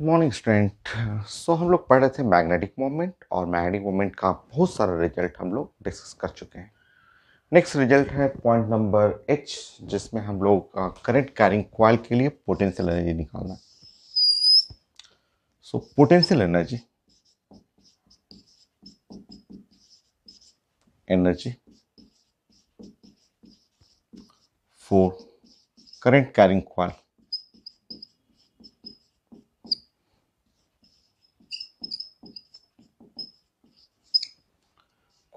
Morning student. सो हम लोग पढ़ रहे थे मैग्नेटिक मोमेंट, और मैग्नेटिक मोमेंट का बहुत सारा रिजल्ट हम लोग डिस्कस कर चुके हैं। नेक्स्ट रिजल्ट है पॉइंट नंबर एच, जिसमें हम लोग करंट कैरिंग कॉइल के लिए पोटेंशियल एनर्जी निकालना है। सो potential energy for current carrying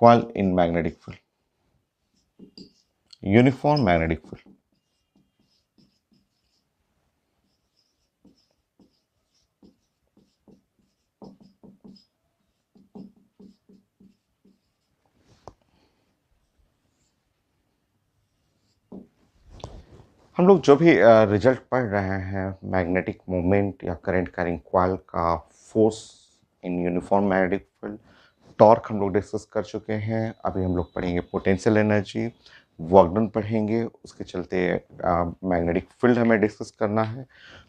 coil in magnetic field, uniform magnetic field. हम लोग जो भी रिजल्ट पढ़ रहे हैं मैग्नेटिक मोमेंट या करंट कैरिंग कॉइल का force in uniform magnetic field, torque हम लोग डिस्कस कर चुके हैं। अभी हम लोग पढ़ेंगे पोटेंशियल एनर्जी, वर्क डन पढ़ेंगे, उसके चलते मैग्नेटिक फील्ड हमें डिस्कस करना है।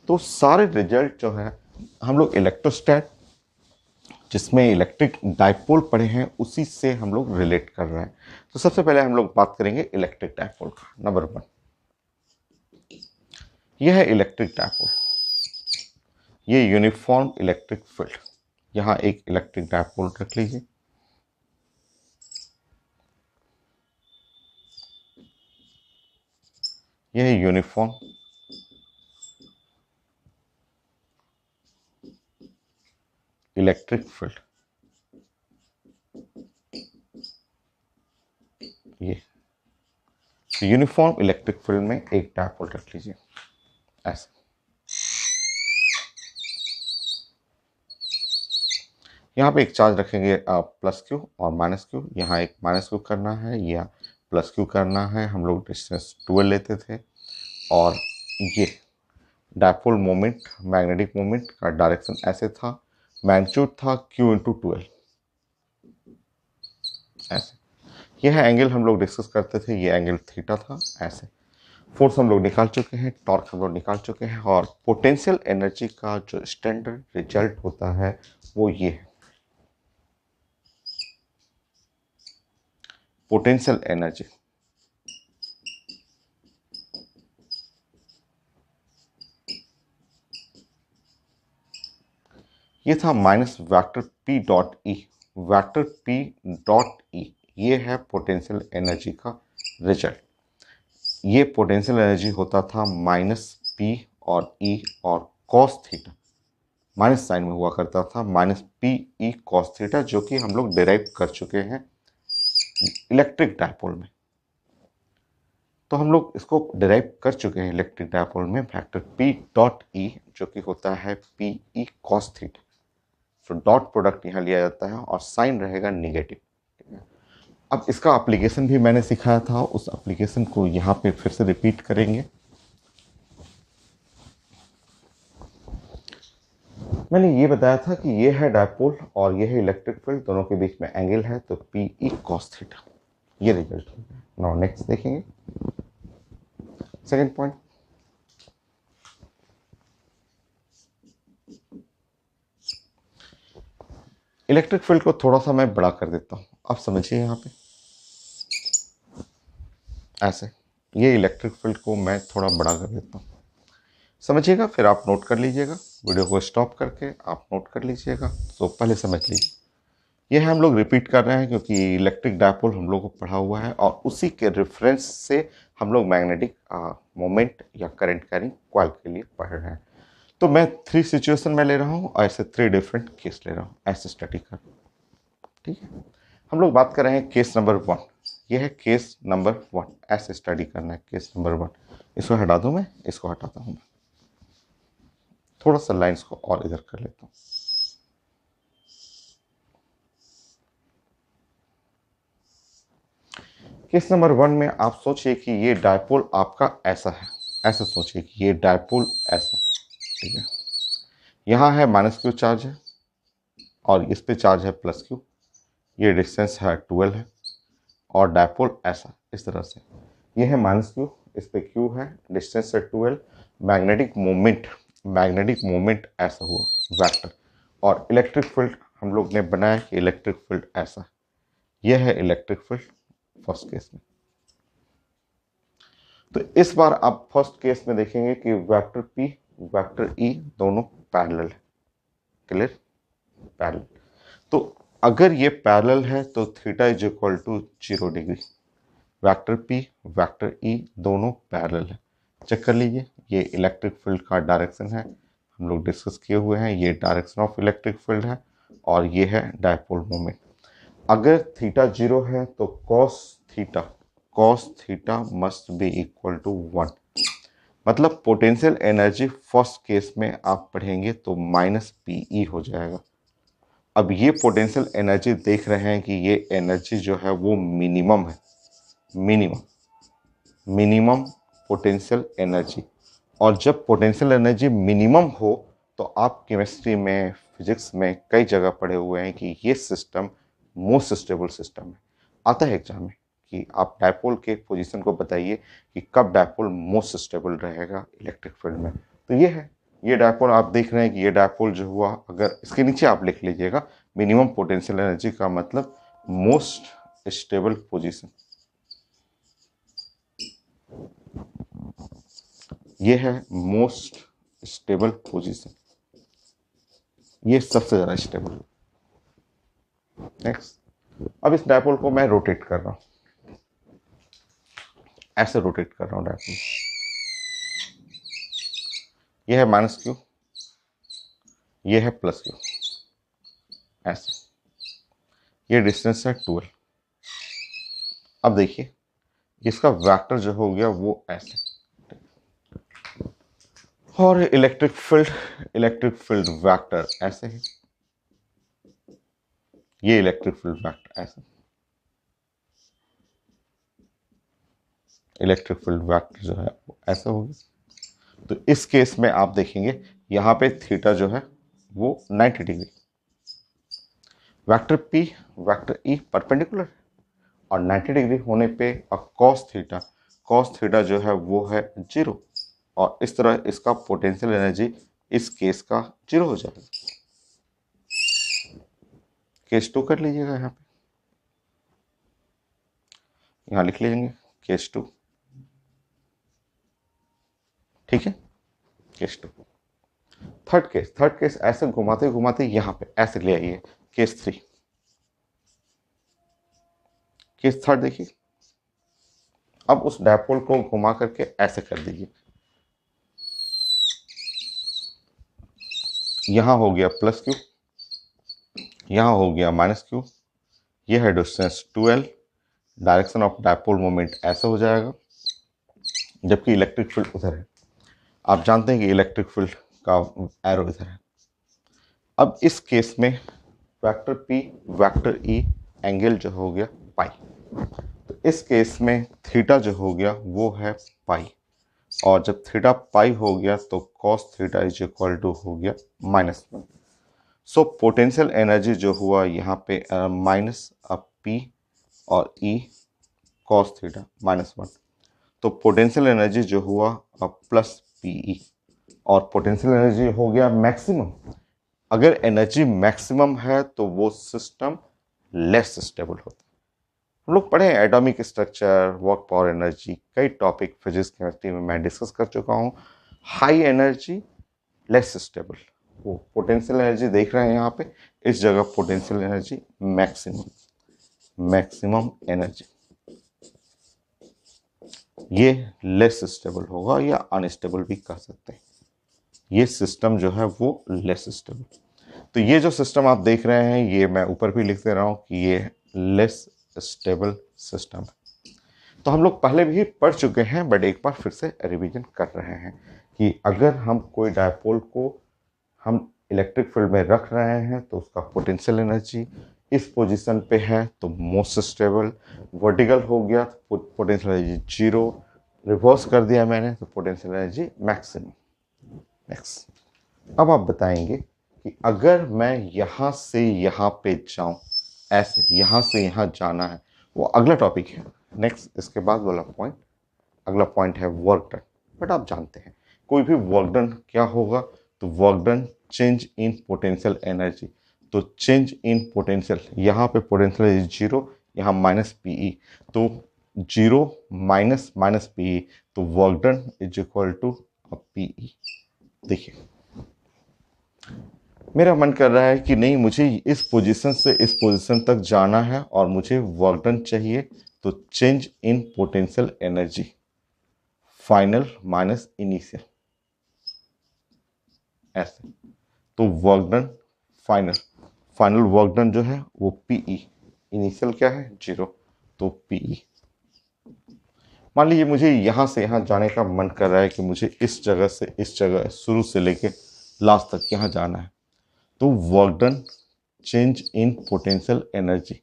तो सारे रिजल्ट जो है हम लोग इलेक्ट्रोस्टैट, जिसमें इलेक्ट्रिक डाइपोल पढ़े हैं, उसी से हम लोग रिलेट कर रहे हैं। तो सबसे पहले हम लोग बात करेंगे इलेक्ट्रिक डाइपोल का। नंबर 1, यह है इलेक्ट्रिक डाइपोल, ये यूनिफॉर्म इलेक्ट्रिक फील्ड। यहाँ एक इलेक्ट्रिक डाइपोल रख लीजिए। यह है यूनिफॉर्म इलेक्ट्रिक फील्ड। ये यूनिफॉर्म इलेक्ट्रिक फील्ड में एक डाइपोल रख लीजिए ऐसे। यहाँ पे एक चार्ज रखेंगे प्लस क्यू और माइनस क्यू। यहाँ एक माइनस क्यू करना है या प्लस क्यू करना है। हम लोग डिस्टेंस 12 लेते थे। और ये डाइपोल मोमेंट, मैग्नेटिक मोमेंट का डायरेक्शन ऐसे था, मैग्नीट्यूड था क्यू इंटू 12 ऐसे। यह एंगल हम लोग डिस्कस करते थे, ये एंगल थीटा था ऐसे। फोर्स हम लोग निकाल चुके हैं, टॉर्क हम लोग निकाल चुके हैं, और पोटेंशियल एनर्जी का जो स्टैंडर्ड रिजल्ट होता है वो ये है। पोटेंशियल एनर्जी ये था minus vector P dot E. Vector P dot E ये है पोटेंशियल एनर्जी का रिजल्ट। ये पोटेंशियल एनर्जी होता था माइनस पी और ई और कॉस थीटा, माइनस साइन में हुआ करता था, minus P E cos theta, जो कि हम लोग डिराइव कर चुके हैं इलेक्ट्रिक डाइपोल में। तो हम लोग इसको डिराइव कर चुके हैं इलेक्ट्रिक डाइपोल में, वेक्टर पी डॉट ई जो कि होता है पी ई कॉस थीटा। तो डॉट प्रोडक्ट यहाँ लिया जाता है और साइन रहेगा निगेटिव। अब इसका एप्लीकेशन भी मैंने सिखाया था, उस एप्लीकेशन को यहाँ पे फिर से रिपीट करेंगे। मैंने ये बताया था कि ये है डाइपोल और ये है इलेक्ट्रिक फील्ड, दोनों के बीच में एंगल है, तो पी ई कॉस थीटा ये रिजल्ट हो गया। नाउ नेक्स्ट देखेंगे सेकंड पॉइंट। इलेक्ट्रिक फील्ड को थोड़ा सा मैं बड़ा कर देता हूँ, आप समझिए यहाँ पे ऐसे। ये इलेक्ट्रिक फील्ड को मैं थोड़ा बड़ा कर देता हूँ, समझिएगा, फिर आप नोट कर लीजिएगा, वीडियो को स्टॉप करके आप नोट कर लीजिएगा। तो पहले समझ लीजिए, ये हम लोग रिपीट कर रहे हैं क्योंकि इलेक्ट्रिक डाइपोल हम लोग को पढ़ा हुआ है, और उसी के रेफरेंस से हम लोग मैग्नेटिक मोमेंट या करंट कैरिंग कॉइल के लिए पढ़ रहे हैं। तो मैं 3 सिचुएशन में ले रहा हूँ और ऐसे 3 डिफरेंट केस ले रहा हूँ, ऐसे स्टडी कर। ठीक है, हम लोग बात कर रहे हैं केस नंबर 1। ये है केस नंबर 1, ऐसे स्टडी करना है केस नंबर 1। इसको हटा दूँ, मैं इसको हटाता हूँ, थोड़ा सा लाइन्स को और इधर कर लेता हूँ। केस नंबर 1 में आप सोचिए कि ये डाइपोल आपका ऐसा है, ऐसे सोचिए कि ये डाइपोल ऐसा, ठीक है। यहाँ है माइनस क्यू चार्ज है और इस पे चार्ज है प्लस क्यू, ये डिस्टेंस है 12 है, और डाइपोल ऐसा इस तरह से, ये है माइनस क्यू, इस पे क्यू है, डिस्टेंस है 12, मैग्नेटिक मोमेंट मैग्नेटिक मोमेंट ऐसा हुआ वेक्टर, और इलेक्ट्रिक फील्ड हम लोग ने बनाया कि इलेक्ट्रिक फील्ड ऐसा, यह है इलेक्ट्रिक फील्ड फर्स्ट केस में। तो इस बार आप फर्स्ट केस में देखेंगे कि वेक्टर पी वेक्टर ई दोनों पैरेलल है। क्लियर? पैरेलल। तो अगर ये पैरेलल है तो theta is equal to 0 degree. Vector P vector E दोनों पैरेलल है। चेक कर लीजिए, ये इलेक्ट्रिक फील्ड का डायरेक्शन है, हम लोग डिस्कस किए हुए हैं, ये डायरेक्शन ऑफ इलेक्ट्रिक फील्ड है, और ये है डायपोल मोमेंट। अगर थीटा 0 है तो cos theta must be equal to 1। मतलब पोटेंशियल एनर्जी फर्स्ट केस में आप पढ़ेंगे तो माइनस पीई हो जाएगा। अब ये पोटेंशियल एनर्जी देख रहे हैं कि ये एनर्जी जो है वो मिनिमम है, मिनिमम पोटेंशियल एनर्जी। और जब पोटेंशियल एनर्जी मिनिमम हो तो आप केमिस्ट्री में, फिजिक्स में कई जगह पढ़े हुए हैं कि ये सिस्टम मोस्ट स्टेबल सिस्टम है। आता है एग्जाम में कि आप डायपोल के पोजीशन को बताइए कि कब डायपोल मोस्ट स्टेबल रहेगा इलेक्ट्रिक फील्ड में। तो ये है, ये डायपोल आप देख रहे हैं कि ये डायपोल जो हुआ, अगर इसके नीचे आप लिख लीजिएगा मिनिमम पोटेंशियल एनर्जी का मतलब मोस्ट स्टेबल पोजीशन। ये है मोस्ट स्टेबल पोजीशन, ये सबसे ज़्यादा स्टेबल। नेक्स्ट, अब इस डायपोल को मैं रोटेट कर रहा हूं, ऐसे रोटेट कर रहा हूं डायपोल। ये है माइनस क्यू, ये है प्लस क्यू, ऐसे। ये डिस्टेंस है 12। अब देखिए इसका वेक्टर जो हो गया वो ऐसे, और इलेक्ट्रिक फील्ड वेक्टर ऐसे है, ये इलेक्ट्रिक फील्ड वेक्टर ऐसे, इलेक्ट्रिक फील्ड वेक्टर जो है वो ऐसा होगा। तो इस केस में आप देखेंगे यहाँ पे थीटा जो है वो 90 degree, vector P vector E perpendicular, और 90 डिग्री होने पे कॉस थीटा जो है वो है 0, और इस तरह इसका पोटेंशियल एनर्जी इस केस का 0 हो जाएगा। केस 2 कर लीजिएगा, यहाँ लिख लीजिए केस 2, ठीक है। केस 2। थर्ड केस ऐसे घुमाते घुमाते यहाँ पे ऐसे ले आइए, केस 3। केस थर्ड देखिए, अब उस डायपोल को घुमा करके ऐसे कर दीजिए, यहां हो गया प्लस क्यू, यहां हो गया माइनस क्यू, ये है distance 12, direction of dipole moment ऐसा हो जाएगा, जबकि इलेक्ट्रिक फील्ड उधर है। आप जानते हैं कि इलेक्ट्रिक फील्ड का एरो इधर है। अब इस केस में vector P vector E angle जो हो गया पाई, तो इस केस में थीटा जो हो गया वो है पाई, और जब थीटा पाई हो गया तो cos theta is equal to हो गया -1। सो पोटेंशियल एनर्जी जो हुआ यहाँ पे माइनस पी और ई कॉस थीटा -1, तो पोटेंशियल एनर्जी जो हुआ प्लस पीई, और पोटेंशियल एनर्जी हो गया मैक्सिमम। अगर एनर्जी मैक्सिमम है तो वो सिस्टम लेस स्टेबल होता है। हम लोग पढ़े atomic structure, work power energy, कई टॉपिक फिजिक्स केमिस्ट्री में मैं डिस्कस कर चुका हूँ। हाई एनर्जी लेस स्टेबल, वो पोटेंशियल एनर्जी देख रहे हैं यहाँ पे, इस जगह पोटेंशियल एनर्जी मैक्सिमम एनर्जी, ये लेस स्टेबल होगा या अनस्टेबल भी कह सकते हैं। ये सिस्टम जो है वो लेस स्टेबल। तो ये जो सिस्टम आप देख रहे हैं, ये मैं ऊपर भी लिख दे रहा हूँ कि ये लेस स्टेबल सिस्टम है। तो हम लोग पहले भी पढ़ चुके हैं, बट एक बार फिर से रिवीजन कर रहे हैं कि अगर हम कोई डायपोल को हम इलेक्ट्रिक फील्ड में रख रहे हैं तो उसका पोटेंशियल एनर्जी इस पोजीशन पे है तो मोस्ट स्टेबल, वर्टिकल हो गया तो पोटेंशियल एनर्जी 0, रिवर्स कर दिया मैंने तो पोटेंशियल एनर्जी मैक्सिमम। नेक्स्ट, अब आप बताएंगे कि अगर मैं यहाँ से यहाँ पे जाऊँ, ऐसे यहाँ से यहाँ जाना है, वो अगला टॉपिक है। नेक्स्ट, इसके बाद वाला पॉइंट, अगला पॉइंट है वर्क डन। बट आप जानते हैं कोई भी वर्क डन क्या होगा, तो work done change in potential energy. तो चेंज इन पोटेंशियल, यहाँ पे पोटेंशियल इज जीरो, यहाँ माइनस पीई, तो जीरो माइनस माइनस पीई, तो work done is equal to PE. देखिए मेरा मन कर रहा है कि नहीं, मुझे इस पोजीशन से इस पोजीशन तक जाना है और मुझे वर्क डन चाहिए, तो change in potential energy final minus initial, ऐसे। तो work done final, final work done जो है वो पीई, इनिशियल क्या है जीरो, तो पीई। मान लीजिए मुझे यहाँ से यहाँ जाने का मन कर रहा है कि मुझे इस जगह से इस जगह शुरू से लेके लास्ट तक यहाँ जाना है, तो work done change in potential energy,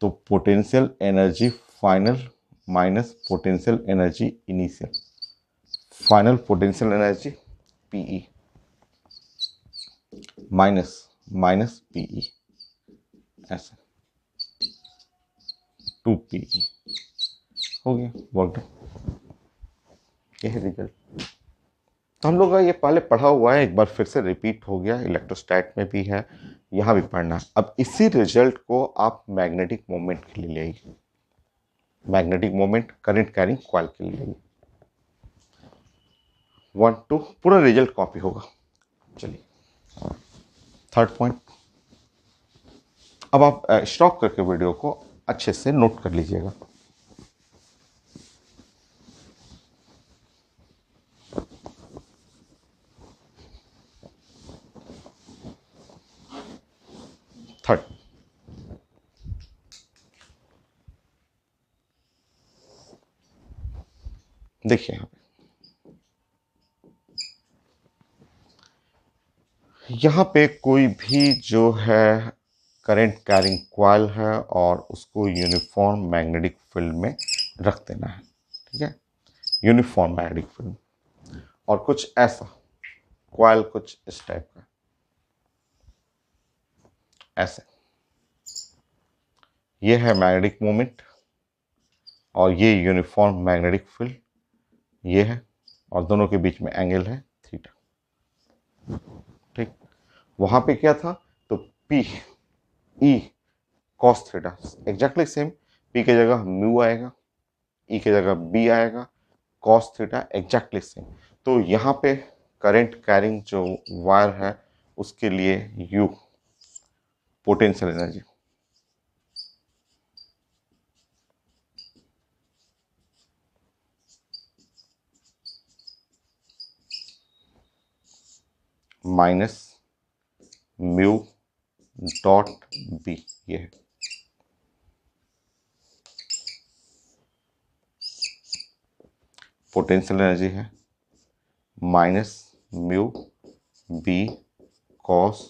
तो potential energy final minus potential energy initial, final potential energy PE minus minus PE, ऐसे 2 पीई हो गया वर्क डन। ये है रिजल्ट। तो हम लोग का ये पहले पढ़ा हुआ है, एक बार फिर से रिपीट हो गया, इलेक्ट्रोस्टैट में भी है, यहाँ भी पढ़ना है। अब इसी रिजल्ट को आप मैग्नेटिक मोमेंट के लिए ले आइए, magnetic moment current carrying coil के लिए आइए। 1 2 पूरा रिजल्ट कॉपी होगा। चलिए थर्ड पॉइंट, अब आप स्टॉप करके वीडियो को अच्छे से नोट कर लीजिएगा। थर्ड, देखिए यहाँ पे कोई भी जो है करंट कैरिंग कॉइल है और उसको यूनिफॉर्म मैग्नेटिक फील्ड में रख देना है, ठीक है, यूनिफॉर्म मैग्नेटिक फील्ड, और कुछ ऐसा कॉइल कुछ इस टाइप का, ऐसे। ये है मैग्नेटिक मोमेंट और ये यूनिफॉर्म मैग्नेटिक फील्ड, ये है, और दोनों के बीच में एंगल है थीटा, ठीक। वहां पे क्या था, तो P E cos theta, exactly same, P की जगह म्यू आएगा, ई की जगह बी आएगा, कॉस थीटा एग्जैक्टली सेम। तो यहाँ पे करंट कैरिंग जो वायर है उसके लिए U potential energy, minus mu dot B, ये है। पोटेंशियल एनर्जी है minus mu B cos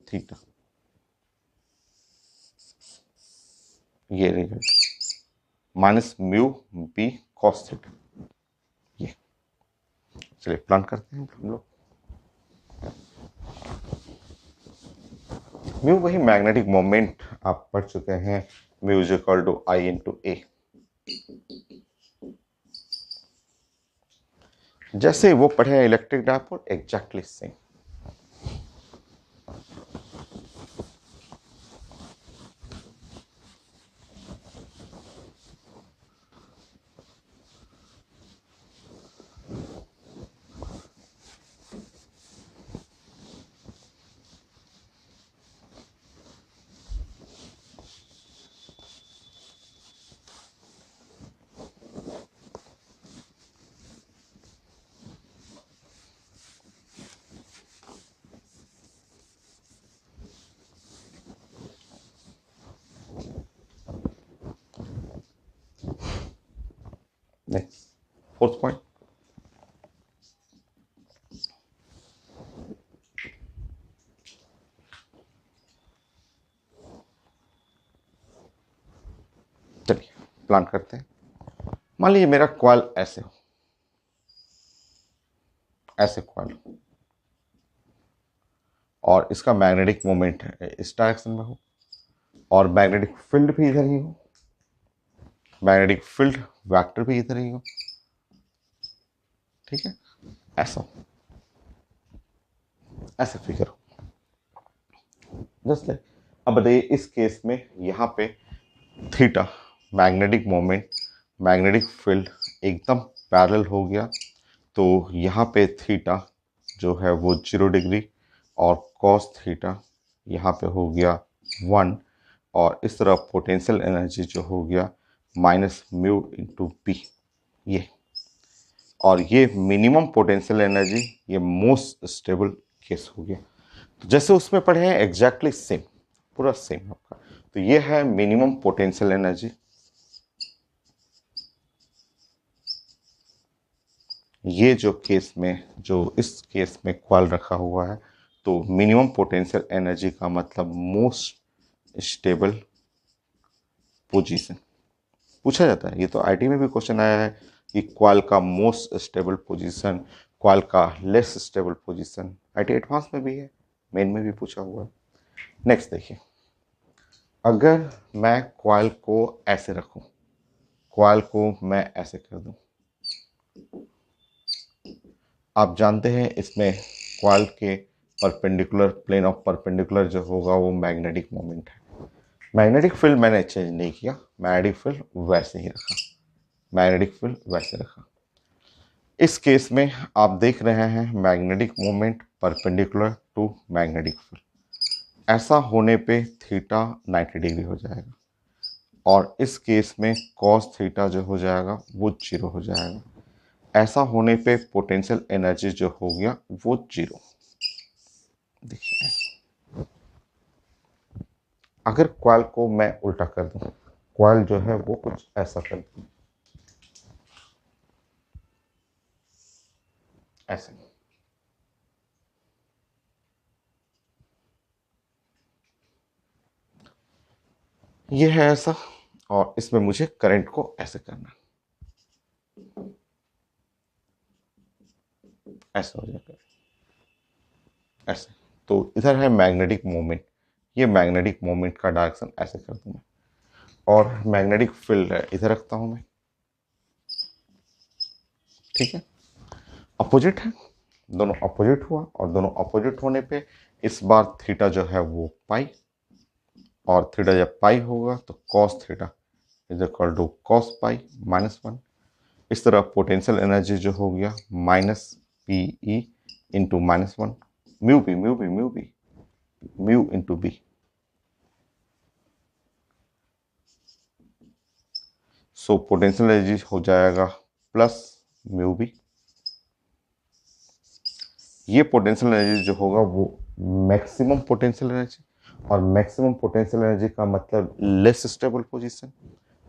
theta, ये result minus mu B cos theta. ये चलिए प्लान करते हैं हम लोग। म्यू वही मैग्नेटिक मोमेंट आप पढ़ चुके हैं, mu is equal to I into A. जैसे वो पढ़े electric dipole exactly same. Next fourth point, चलिए प्लान करते हैं। मान लीजिए मेरा कॉइल ऐसे हो, ऐसे कॉइल हो, और इसका मैग्नेटिक मोमेंट है इस डायरेक्शन में हो, और मैग्नेटिक फील्ड भी इधर ही हो, मैग्नेटिक फील्ड वेक्टर भी इधर ही हो, ठीक है, ऐसा हो। ऐसे फिगर जस्ट लाइक। अब बताइए इस केस में यहाँ पे theta magnetic moment magnetic field एकदम पैरेलल हो गया, तो यहाँ पे थीटा जो है वो 0 डिग्री और कॉस थीटा यहाँ पे हो गया 1, और इस तरह पोटेंशियल एनर्जी जो हो गया माइनस म्यू इंटू पी ये। और ये मिनिमम पोटेंशियल एनर्जी, ये मोस्ट स्टेबल केस हो गया। तो जैसे उसमें पढ़े हैं एग्जैक्टली सेम, पूरा सेम आपका। तो ये है मिनिमम पोटेंशियल एनर्जी। ये जो केस में, जो इस केस में क्वाल रखा हुआ है, तो मिनिमम पोटेंशियल एनर्जी का मतलब मोस्ट स्टेबल पोजीशन पूछा जाता है। ये तो आईटी में भी क्वेश्चन आया है कि क्वाल का मोस्ट स्टेबल पोजीशन, क्वाल का less stable position. IT advance में भी है, मेन में भी पूछा हुआ है। नेक्स्ट देखिए, अगर मैं क्वाल को ऐसे रखूं, क्वाल को मैं ऐसे कर दूं, आप जानते हैं इसमें क्वाल के परपेंडिकुलर, प्लेन ऑफ परपेंडिकुलर जो होगा वो मैग्नेटिक मोमेंट है। मैग्नेटिक फील्ड मैंने चेंज नहीं किया, मैग्नेटिक फील्ड वैसे ही रखा, मैग्नेटिक फील्ड वैसे रखा। इस केस में आप देख रहे हैं magnetic moment perpendicular to magnetic field. ऐसा होने पे थीटा 90 डिग्री हो जाएगा, और इस केस में कॉस थीटा जो हो जाएगा वो 0 हो जाएगा। ऐसा होने पे पोटेंशियल एनर्जी जो हो गया वो 0। देखिए, अगर क्वाल को मैं उल्टा कर दूं, क्वाल जो है वो कुछ ऐसा कर दूं, ऐसे, ये है ऐसा, और इसमें मुझे करंट को ऐसे करना, ऐसा हो जाएगा ऐसे। तो इधर है मैग्नेटिक मोमेंट, ये मैग्नेटिक मोमेंट का डायरेक्शन ऐसे कर दूं मैं, और मैग्नेटिक फील्ड है इधर रखता हूं मैं, ठीक है। अपोजिट है, दोनों अपोजिट हुआ, और दोनों अपोजिट होने पे इस बार थीटा जो है वो पाई, और थीटा जब पाई होगा तो cos theta is equal to cos pi minus 1। इस तरह पोटेंशियल एनर्जी जो हो गया minus P E into minus 1, mu B mu B mu B mu into B. So potential energy हो जाएगा प्लस म्यू बी। ये पोटेंशियल एनर्जी जो होगा वो मैक्सिमम पोटेंशियल एनर्जी, और मैक्सिमम पोटेंशियल एनर्जी का मतलब लेस स्टेबल पोजीशन,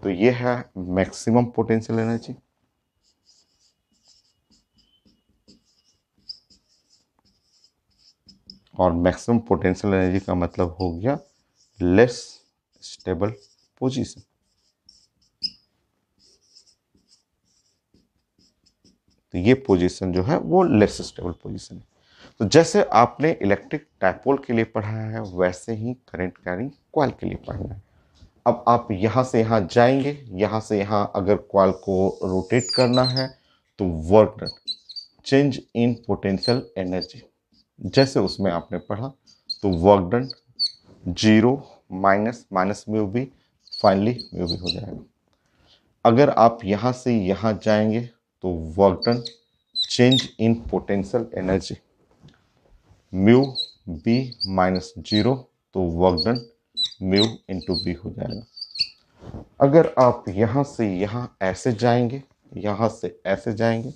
तो ये है मैक्सिमम पोटेंशियल एनर्जी। और मैक्सिमम पोटेंशियल एनर्जी का मतलब हो गया लेस स्टेबल पोजीशन। तो ये पोजीशन जो है वो लेस स्टेबल पोजीशन है। तो जैसे आपने इलेक्ट्रिक डायपोल के लिए पढ़ा है, वैसे ही करंट कैरिंग कॉइल के लिए पढ़ना है। अब आप यहाँ से यहाँ जाएंगे, यहाँ से यहाँ अगर कॉइल को रोटेट करना है तो work done, change in potential energy, जैसे उसमें आपने पढ़ा, तो work done 0 minus minus mu B, finally mu B हो जाएगा। अगर आप यहाँ से यहाँ जाएंगे तो work done change in potential energy mu B minus 0, तो work done mu into B हो जाएगा। अगर आप यहाँ से यहाँ ऐसे जाएंगे, यहाँ से ऐसे जाएंगे,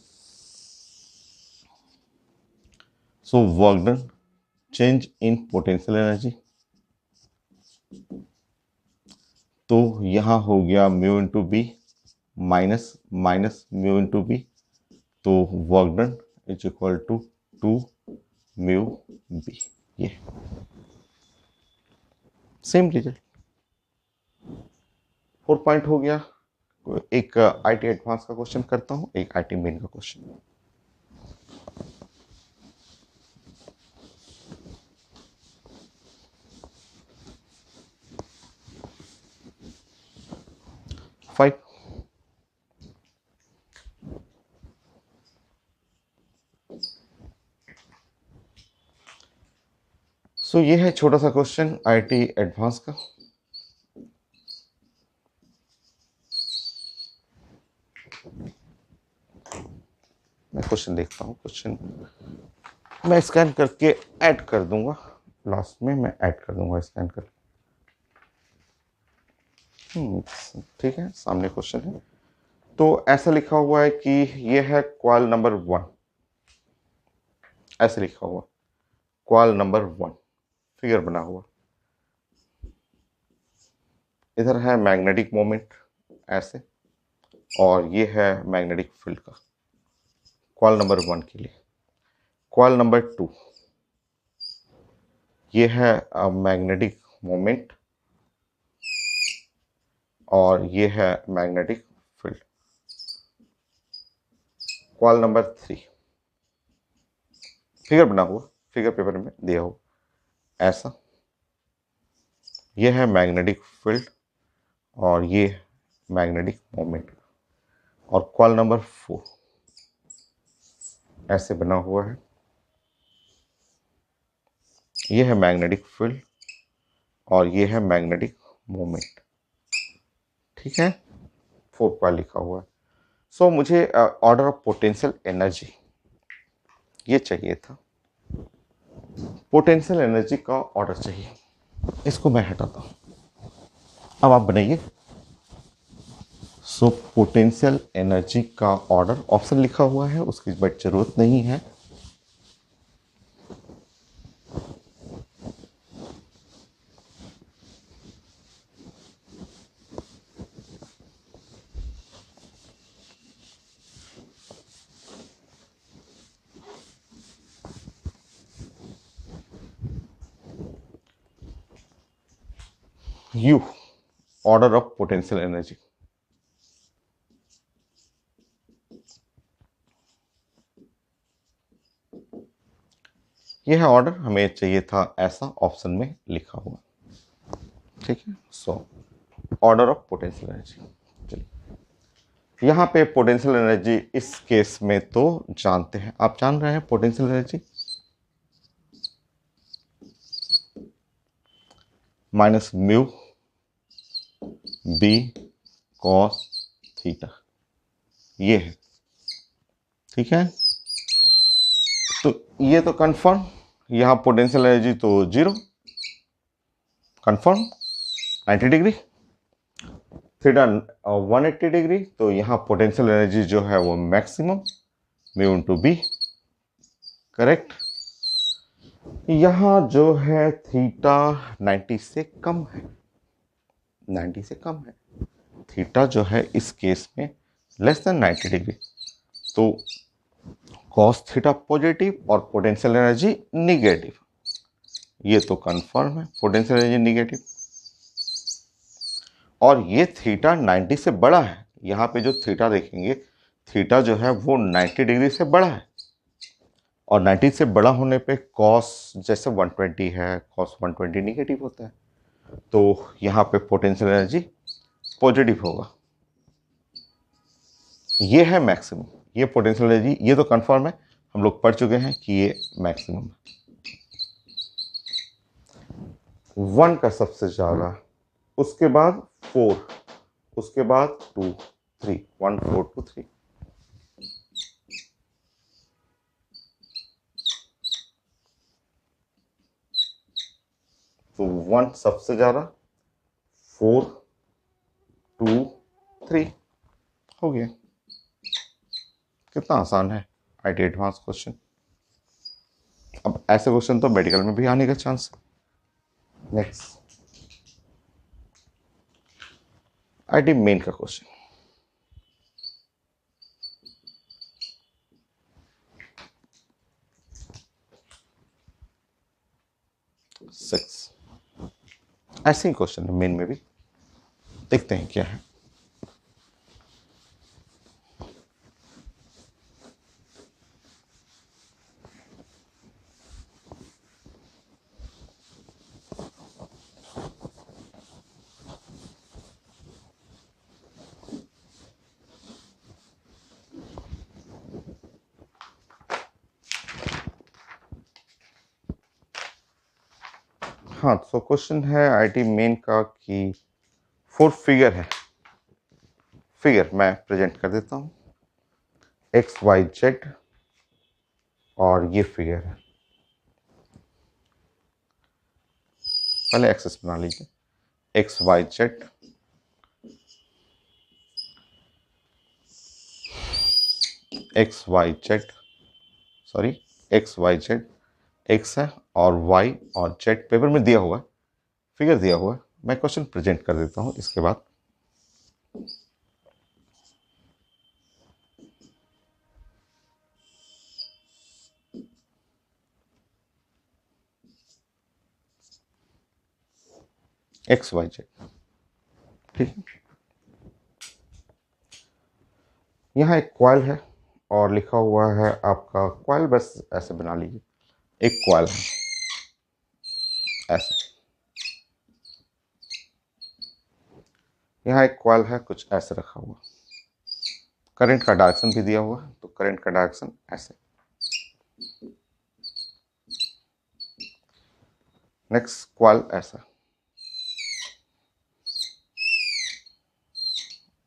so work done change in potential energy, तो यहाँ हो गया mu into B minus minus mu into B, तो work done is equal to 2 mu B. ये सेम रिजल्ट, 4 पॉइंट हो गया। एक आईटी एडवांस का क्वेश्चन करता हूँ, एक आईटी मेन का क्वेश्चन। फाइव, सो ये है छोटा सा क्वेश्चन आईटी एडवांस का। मैं क्वेश्चन देखता हूँ, क्वेश्चन मैं स्कैन करके ऐड कर दूंगा, लास्ट में मैं ऐड कर दूंगा स्कैन कर। ठीक है, सामने क्वेश्चन है। तो ऐसा लिखा हुआ है कि ये है क्वाल नंबर 1, ऐसे लिखा हुआ क्वाल नंबर 1, फिगर बना हुआ। इधर है मैग्नेटिक मोमेंट ऐसे, और ये है मैग्नेटिक फील्ड का क्वाल नंबर 1 के लिए। क्वाल नंबर 2, ये है मैग्नेटिक मोमेंट और ये है मैग्नेटिक फील्ड। क्वाल नंबर 3, फिगर बना हुआ, फिगर पेपर में दिया हुआ ऐसा, ये है मैग्नेटिक फील्ड और ये मैग्नेटिक मोमेंट। और क्वाल नंबर 4 ऐसे बना हुआ है, ये है मैग्नेटिक फील्ड और ये है मैग्नेटिक मोमेंट। ठीक है, 4 क्वाल लिखा हुआ है। सो मुझे ऑर्डर ऑफ पोटेंशियल एनर्जी ये चाहिए था, पोटेंशियल एनर्जी का ऑर्डर चाहिए। इसको मैं हटाता हूं, अब आप बनाइए। सो पोटेंशियल एनर्जी का ऑर्डर ऑप्शन लिखा हुआ है, उसकी बट जरूरत नहीं है। You, order of potential energy. यह है ऑर्डर, हमें चाहिए था ऐसा ऑप्शन में लिखा हुआ। ठीक है, so order of potential energy. चलिए, यहाँ पे पोटेंशियल एनर्जी इस केस में तो जानते हैं, आप जान रहे हैं potential energy minus mu B cos theta, ये है। ठीक है, तो ये तो कंफर्म, यहाँ पोटेंशियल एनर्जी तो 0 कंफर्म, 90 डिग्री, थीटा 180 डिग्री, तो यहाँ पोटेंशियल एनर्जी जो है वो maximum, mu into B, correct. यहाँ जो है थीटा 90 से कम है, 90 से कम है, थीटा जो है इस केस में लेस देन 90 डिग्री, तो कॉस थीटा पॉजिटिव और पोटेंशियल एनर्जी निगेटिव, ये तो कंफर्म है, पोटेंशियल एनर्जी निगेटिव। और ये थीटा 90 से बड़ा है, यहाँ पे जो थीटा देखेंगे, थीटा जो है वो 90 डिग्री से बड़ा है, और 90 से बड़ा होने पे कॉस जैसे 120 है, कॉस 120 निगेटिव होता है, तो यहाँ पे पोटेंशियल एनर्जी पॉजिटिव होगा। ये है मैक्सिमम, ये पोटेंशियल एनर्जी, ये तो कंफर्म है, हम लोग पढ़ चुके हैं कि ये मैक्सिमम है। 1 का सबसे ज़्यादा, उसके बाद 4, उसके बाद 2 3, 1 4 2 3, तो 1 सबसे ज़्यादा, 4 2 3, हो गया। कितना आसान है आईटी एडवांस क्वेश्चन। अब ऐसे क्वेश्चन तो मेडिकल में भी आने का चांस है। नेक्स्ट, आईटी मेन का क्वेश्चन। 6, ऐसे ही क्वेश्चन है मेन में भी, देखते हैं क्या है। हाँ, तो क्वेश्चन है आईटी मेन का कि 4 फिगर है, फिगर मैं प्रेजेंट कर देता हूँ, एक्स वाई जेड और ये फिगर है। पहले एक्सेस बना लीजिए, X Y Z, X Y Z, sorry X Y Z, X है और वाई और जेड पेपर में दिया हुआ है, फिगर दिया हुआ है। मैं क्वेश्चन प्रेजेंट कर देता हूँ इसके बाद। एक्स वाई जेड, ठीक है। यहाँ एक क्वाइल है और लिखा हुआ है आपका क्वाइल, बस ऐसे बना लीजिए, एक क्वाइल है ऐसे। यहाँ एक क्वाइल है कुछ ऐसे रखा हुआ, करंट का डायरेक्शन भी दिया हुआ है, तो करंट का डायरेक्शन ऐसे। नेक्स्ट क्वाइल ऐसा,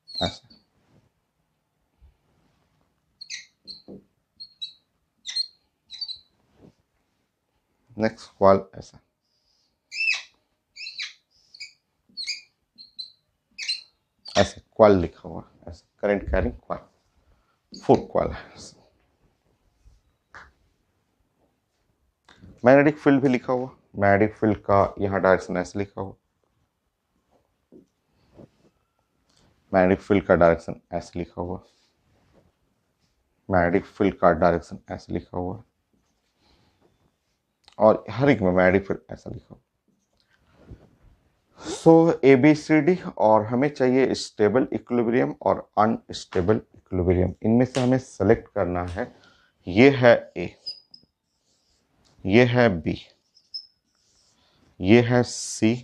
ऐसे। नेक्स्ट क्वाइल ऐसा, ऐसे क्वाइल लिखा हुआ ऐसे, करंट कैरिंग क्वाइल, 4 क्वाइल है। मैग्नेटिक फील्ड भी लिखा हुआ, मैग्नेटिक फील्ड का यहाँ डायरेक्शन ऐसे लिखा हुआ, मैग्नेटिक फील्ड का डायरेक्शन ऐसे लिखा हुआ, मैग्नेटिक फील्ड का डायरेक्शन ऐसे लिखा हुआ, और हर एक में मैग्नेटिक फील्ड ऐसा लिखा हुआ। सो ABCD, और हमें चाहिए स्टेबल इक्विलिब्रियम और अनस्टेबल इक्विलिब्रियम। इनमें से हमें सेलेक्ट करना है, ये है A, ये है B, ये है C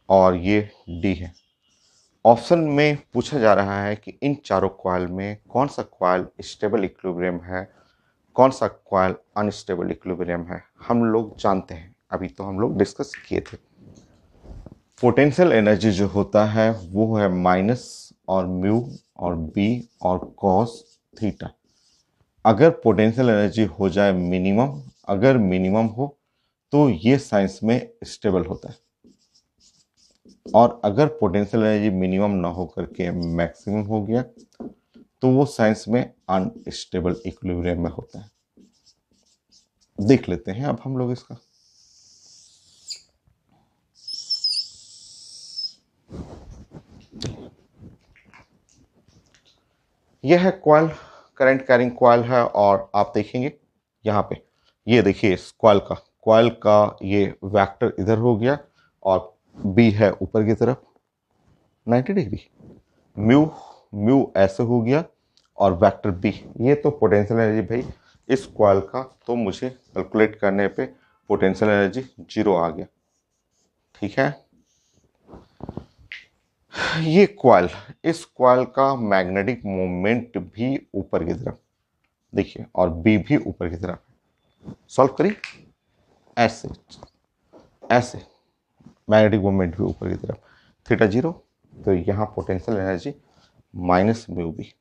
और ये D है। ऑप्शन में पूछा जा रहा है कि इन चारों क्वाइल में कौन सा क्वाइल स्टेबल इक्विलिब्रियम है, कौन सा क्वाइल अनस्टेबल इक्विलिब्रियम है। हम लोग जानते हैं, अभी तो हम लोग डिस्कस किए थे। पोटेंशियल एनर्जी जो होता है वो है माइनस और म्यू और बी और कॉस थीटा। अगर पोटेंशियल एनर्जी हो जाए मिनिमम, अगर मिनिमम हो तो ये साइंस में स्टेबल होता है, और अगर पोटेंशियल एनर्जी मिनिमम ना हो करके मैक्सिमम हो गया तो वो साइंस में अनस्टेबल इक्विलिब्रियम में होता है। देख लेते हैं अब हम लोग इसका। यह है क्वाइल, करंट कैरिंग क्वाइल है, और आप देखेंगे यहाँ पे, ये देखिए इस क्वाइल का ये वेक्टर इधर हो गया और बी है ऊपर की तरफ 90 डिग्री, म्यू म्यू ऐसे हो गया और वेक्टर बी, ये तो पोटेंशियल एनर्जी भाई इस क्वाइल का, तो मुझे कैलकुलेट करने पे पोटेंशियल एनर्जी 0 आ गया, ठीक है। ये क्वाइल, इस क्वाइल का मैग्नेटिक मोमेंट भी ऊपर की तरफ देखिए, और बी भी ऊपर की तरफ। सॉल्व करिए ऐसे, ऐसे मैग्नेटिक मोमेंट भी ऊपर की तरफ, थीटा 0, तो यहाँ potential energy minus mu B.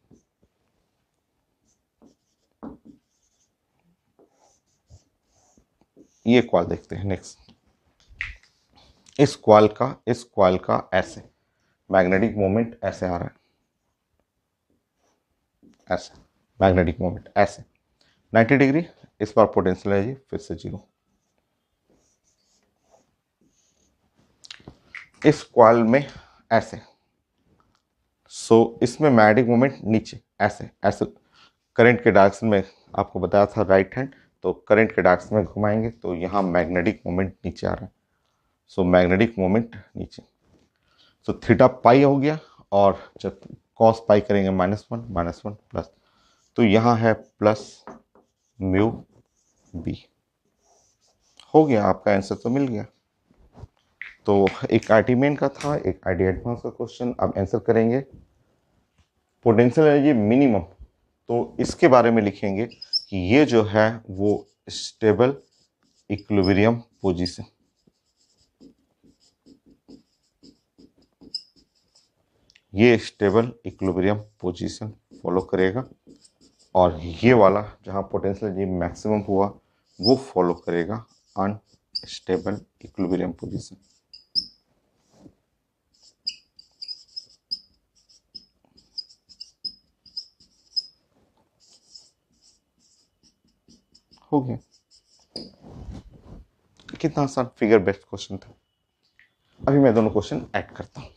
ये क्वाल देखते हैं नेक्स्ट। इस क्वाल का ऐसे मैग्नेटिक मोमेंट ऐसे आ रहा है, ऐसे मैग्नेटिक मोमेंट ऐसे 90 डिग्री, इस बार पोटेंशियल एनर्जी फिर से 0। इस क्वाल में ऐसे, सो इसमें मैग्नेटिक मोमेंट नीचे ऐसे ऐसे, करंट के डायरेक्शन में आपको बताया था राइट हैंड, तो करंट के डायरेक्शन में घुमाएंगे तो यहाँ मैग्नेटिक मोमेंट नीचे आ रहा है, सो मैग्नेटिक मोमेंट नीचे, तो थीटा पाई हो गया, और जब कॉस पाई करेंगे -1 प्लस, तो यहाँ है प्लस म्यू बी। हो गया, आपका आंसर तो मिल गया। तो एक आईटी मेन का था, एक आईटी एडवांस का क्वेश्चन। अब आंसर करेंगे पोटेंशियल एनर्जी मिनिमम, तो इसके बारे में लिखेंगे कि ये जो है वो स्टेबल इक्विलिब्रियम पोजीशन, ये स्टेबल इक्विलिब्रियम पोजीशन फॉलो करेगा, और ये वाला जहाँ पोटेंशियल एनर्जी मैक्सिमम हुआ वो फॉलो करेगा अनस्टेबल इक्विलिब्रियम पोजीशन। हो गया। कितना आसान फिगर बेस्ड क्वेश्चन था। अभी मैं दोनों क्वेश्चन ऐड करता हूँ।